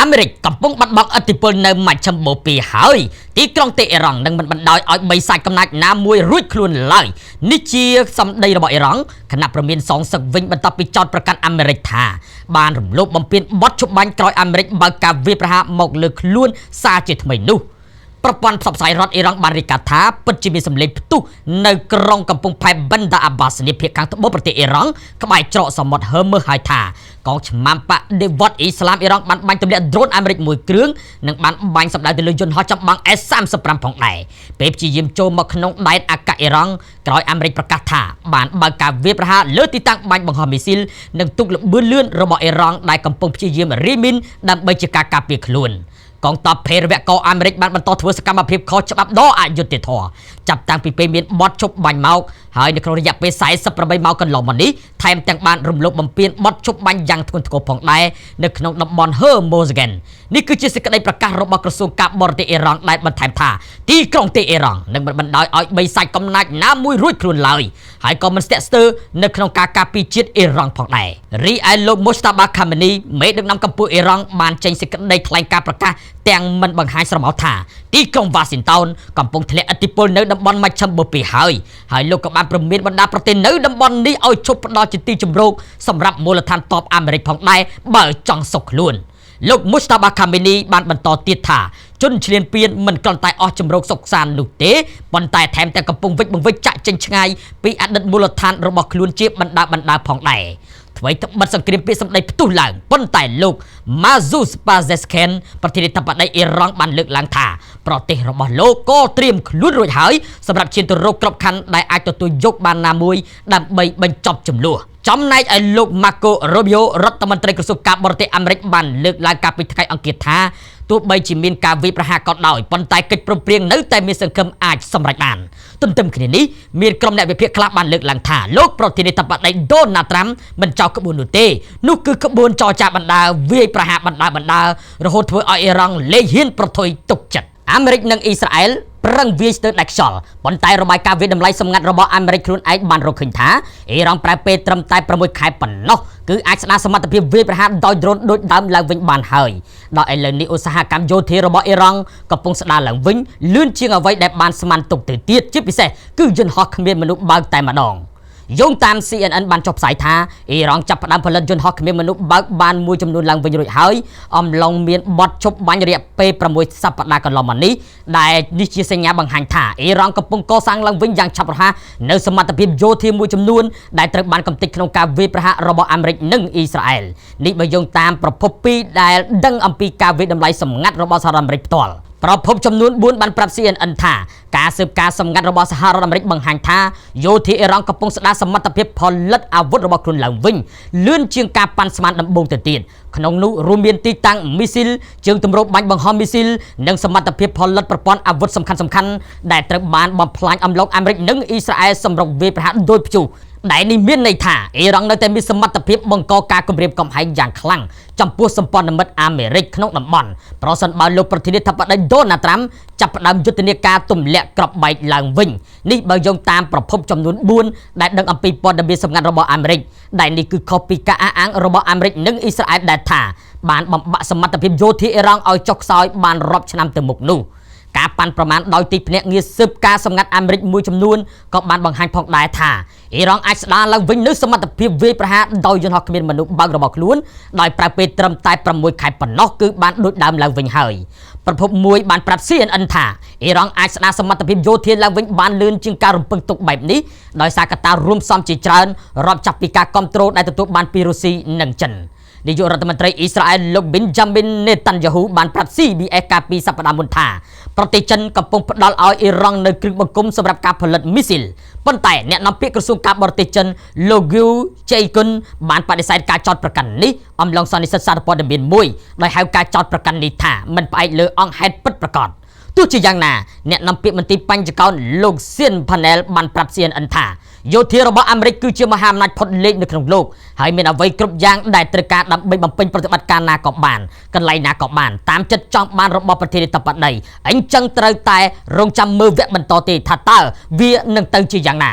អាមេរិកកំពុងបាត់បង់ឥទ្ធិពលនៅមជ្ឈមបូព៌ាហើយទីក្រុងតេអ៊ីរ៉ង់នឹងមិនបណ្ដោយឲ្យបិសាចកំណាចណាមួយរួចខ្លួនឡើយនេះជាសម្ដីរបស់អ៊ីរ៉ង់គណៈប្រមានសងសឹកវិញបន្ទាប់ពីចោទប្រកាន់អាមេរិកថាបានរំលោភបំពានបទជបាញ់ក្រោយអាមេរិកបើកការវាយប្រហារមកលើខ្លួនសារជាថ្មីនោះប្រព័ន្ធផ្សព្វផ្សាយរដ្ឋអ៊ីរ៉ង់បានរាយការណ៍ថាពិតជាមានសម្លេងផ្ទុះនៅក្រុងកំពង់ផែ Bandar Abbas នាភាគខាងត្បូងប្រទេសអ៊ីរ៉ង់ក្បែរច្រកសមុទ្រ Hormuz ហើយថាកងឆ្មាំបដិវត្តអ៊ីស្លាមអ៊ីរ៉ង់បានបាញ់ទម្លាក់ drone អាមេរិកមួយគ្រឿងនិងបានបាញ់សម្ដៅទៅលើយន្តហោះចម្បាំង S-35 ផងដែរពេលព្យាយាមចូលមកក្នុងដែនអាកាសអ៊ីរ៉ង់ក្រោយអាមេរិកប្រកាសថាបានបើកការវាយប្រហារលើទីតាំងបាញ់បង្ហោះមីស៊ីលនិងទូកល្បឿនលឿនរបស់អ៊ីរ៉ង់ដែលកំពុងព្យាយាមរីមីនដើម្បីជាការការពារខ្លួនកងទ័ពភេរវកអាមេរិកបានបន្តធ្វើសកម្មភាពខុសច្បាប់ដ៏អយុត្តិធម៌ចាប់តាំងពីពេលមានបទជប់បាញ់មកហើយនៅក្នុងរយៈពេល48ម៉ោងកន្លងមកនេះថែមទាំងបានរំលោភបំពានបទជប់បាញ់យ៉ាងធ្ងន់ធ្ងរផងដែរនៅក្នុងតំបន់ Hormuz នេះគឺជាសេចក្តីប្រកាសរបស់ក្រសួងការបរទេសអ៊ីរ៉ង់ដែលបន្ថែមថាទីក្រុងតេអ៊ីរ៉ង់នឹងមិនបណ្ដោយឲ្យបិសាចកំណាចណាមួយរួចខ្លួនឡើយហើយក៏មិនស្ទាក់ស្ទើរនៅក្នុងការការពារជាតិអ៊ីរ៉ង់ផងដែររីឯលោក Mojtaba Khamenei មេដឹកនាំកម្ពុជាអ៊ីរ៉ង់បានចេញសេចក្តីថ្លែងការណ៍ប្រកាសទាំងមិនបង្ហាញស្រមោលថាទីក្រុង Washington កំពុងធ្លាក់ឥទ្ធិពលនៅតំបន់មជ្ឈមបូព៌ាហើយលោកក៏បានព្រមានបណ្ដាប្រទេសនៅតំបន់នេះឲ្យឈប់ផ្ដល់ជាទីជម្រកសម្រាប់មូលដ្ឋានទ័ពអាមេរិកផងដែរបើចង់សុខខ្លួនលោក Mojtaba Khamenei បានបន្តទៀតថាជនឈ្លានពានមិនគ្រាន់តែអស់ជំរកសុខសាន្តនោះទេប៉ុន្តែថែមទាំងកំពុងវិច្ចបង្វិចចាក់ចេញឆ្ងាយពីអតីតមូលដ្ឋានរបស់ខ្លួនជាបណ្ដាផងដែរថ្មីត្បិតសង្គ្រាមពាក្យសម្ដីផ្ទុះឡើងប៉ុន្តែលោក Masoud Pezeshkian ប្រធានាធិបតីអ៊ីរ៉ង់បានលើកឡើងថាប្រទេសរបស់លោកក៏ត្រៀមខ្លួនរួចហើយសម្រាប់ឈានទៅរកក្របខ័ណ្ឌដែលអាចទទួលយកបានណាមួយដើម្បីបញ្ចប់ជម្លោះចំណែកឯលោក Marco Rubio រដ្ឋមន្ត្រីក្រសួងការបរទេសអាមេរិកបានលើកឡើងកាលពីថ្ងៃអង្គារថាទោះបីជាមានការវាយប្រហារក៏ដោយប៉ុន្តែកិច្ចព្រមព្រៀងនៅតែមានសង្ឃឹមអាចសម្រេចបានទន្ទឹមគ្នានេះមានក្រុមអ្នកវិភាគខ្លះបានលើកឡើងថាលោកប្រធានាធិបតី Donald Trump មិនចោលក្បួននោះទេនោះគឺក្បួនចរចាបណ្ដាវាយប្រហារបណ្ដារហូតធ្វើឲ្យអ៊ីរ៉ង់លែងហ៊ានប្រថុយទុកចិត្តអាមេរិកនិងអ៊ីស្រាអែលប្រឹងវាយស្ទើរដាច់ខ្យល់ប៉ុន្តែរបាយការណ៍វិតម្លៃសម្ងាត់របស់អាមេរិកខ្លួនឯងបានរកឃើញថាអ៊ីរ៉ង់ប្រើពេលត្រឹមតែ6ខែប៉ុណ្ណោះគឺអាចស្ដារសមត្ថភាពវាយប្រហារដោយ drone ដូចដើមឡើងវិញបានហើយដល់ឥឡូវនេះឧស្សាហកម្មយោធារបស់អ៊ីរ៉ង់កំពុងស្ដារឡើងវិញលឿនជាងអ្វីដែលបានស្មានទុកទៅទៀតជាពិសេសគឺយន្តហោះគ្មានមនុស្សបើកតែម្ដងយោងតាម CNN បានចុះផ្សាយថាអ៊ីរ៉ង់ចាប់ផ្ដើមផលិតយន្តហោះគ្មានមនុស្សបើកបានមួយចំនួនឡើងវិញរួចហើយអំឡុងមានបទជប់បាញ់រយៈពេល6សប្តាហ៍កន្លងមកនេះដែលនេះជាសញ្ញាបង្ហាញថាអ៊ីរ៉ង់កំពុងកសាងឡើងវិញយ៉ាងឆាប់រហ័សនៅសមត្ថភាពយោធាមួយចំនួនដែលត្រូវបានកំទេចក្នុងការវាយប្រហាររបស់អាមេរិកនិងអ៊ីស្រាអែលនេះបើយោងតាមប្រភព2ដែលដឹងអំពីការវាយតម្លៃសម្ងាត់របស់សហរដ្ឋអាមេរិកផ្ទាល់ប្រភពចំនួន4បានប្រាប់ CNN ថាការស៊ើបការសម្ងាត់របស់សហរដ្ឋអាមេរិកបង្ហាញថាយោធាអ៊ីរ៉ង់កំពុងស្ដារសមត្ថភាពផលិតអាវុធរបស់ខ្លួនឡើងវិញលឿនជាងការប៉ាន់ស្មានដំបូងទៅទៀតក្នុងនោះរួមមានទីតាំងមីស៊ីលជើងទម្របាញ់បង្ហោះមីស៊ីលនិងសមត្ថភាពផលិតប្រព័ន្ធអាវុធសំខាន់ៗដែលត្រូវបានបំផ្លាញអំឡុងអាមេរិកនិងអ៊ីស្រាអែលសម្រុកវាយប្រហារដោយព្យុះដែលនេះមានន័យថាអ៊ីរ៉ង់នៅតែមានសមត្ថភាពបង្កការគំរាមកំហែងយ៉ាងខ្លាំងចំពោះសម្ព័ន្ធមិត្តអាមេរិកក្នុងតំបន់ប្រសិនបើលោកប្រធានាធិបតី Donald Trump ចាប់ផ្ដើមយុទ្ធនាការទម្លាក់គ្រាប់បែកឡើងវិញនេះបើយោងតាមប្រភពចំនួន4ដែលដឹងអំពីព័ត៌មានសម្ងាត់របស់អាមេរិកដែលនេះគឺខុសពីការអះអាងរបស់អាមេរិកនិងអ៊ីស្រាអែលដែលថាបានបំបាក់សមត្ថភាពយោធាអ៊ីរ៉ង់ឲ្យចុះខ្សោយបានរាប់ឆ្នាំទៅមុខនោះការប៉ាន់ប្រមាណដោយទីភ្នាក់ងារស៊ើបការសម្ងាត់អាមេរិកមួយចំនួនក៏បានបង្ហាញផងដែរថាអ៊ីរ៉ង់អាចស្ដារឡើងវិញនូវសមត្ថភាពវាយប្រហារដោយយន្តហោះគ្មានមនុស្សបើករបស់ខ្លួនដោយប្រើពេលត្រឹមតែ6ខែប៉ុណ្ណោះគឺបានដូចដើមឡើងវិញហើយប្រភពមួយបានប្រាប់ CNN ថាអ៊ីរ៉ង់អាចស្ដារសមត្ថភាពយោធាឡើងវិញបានលឿនជាងការរំពឹងទុកបែបនេះដោយសារកត្តារួមផ្សំជាច្រើនរាប់ចាប់ពីការគ្រប់គ្រងដែលទទួលបានពីរុស្ស៊ីនិងចិននាយករដ្ឋមន្ត្រីអ៊ីស្រាអែលលោក Benjamin Netanyahu បានប្រាប់ CBS កាលពីសប្តាហ៍មុនថាប្រទេសចិនកំពុងផ្ដល់ឲ្យអ៊ីរ៉ង់នៅគ្រឿងបង្គុំសម្រាប់ការផលិតមីស៊ីលប៉ុន្តែអ្នកនាំពាក្យក្រសួងការបរទេសចិនលោក Liu Zhaikun បានបដិសេធការចោទប្រកាន់នេះអំឡុងសន្និសីទសារព័ត៌មានមួយដោយហៅការចោទប្រកាន់នេះថាមិនផ្អែកលើអង្គហេតុពិតប្រាកដទោះជាយ៉ាងណាអ្នកនាំពាក្យមន្ត្រីបញ្ចកោណលោក Sean Parnell បានប្រាប់ CNN ថាយោធារបស់អាមេរិកគឺជាមហាអំណាចផុតលេខនៅក្នុងលោកហើយមានអ្វីគ្រប់យ៉ាងដែលត្រូវការដើម្បីបំពេញប្រតិបត្តិការណាក៏បានកន្លែងណាក៏បានតាមចិត្តចង់បានរបស់ប្រធានាធិបតីអញ្ចឹងត្រូវតែរងចាំមើលវគ្គបន្តទៀតថាតើវានឹងទៅជាយ៉ាងណា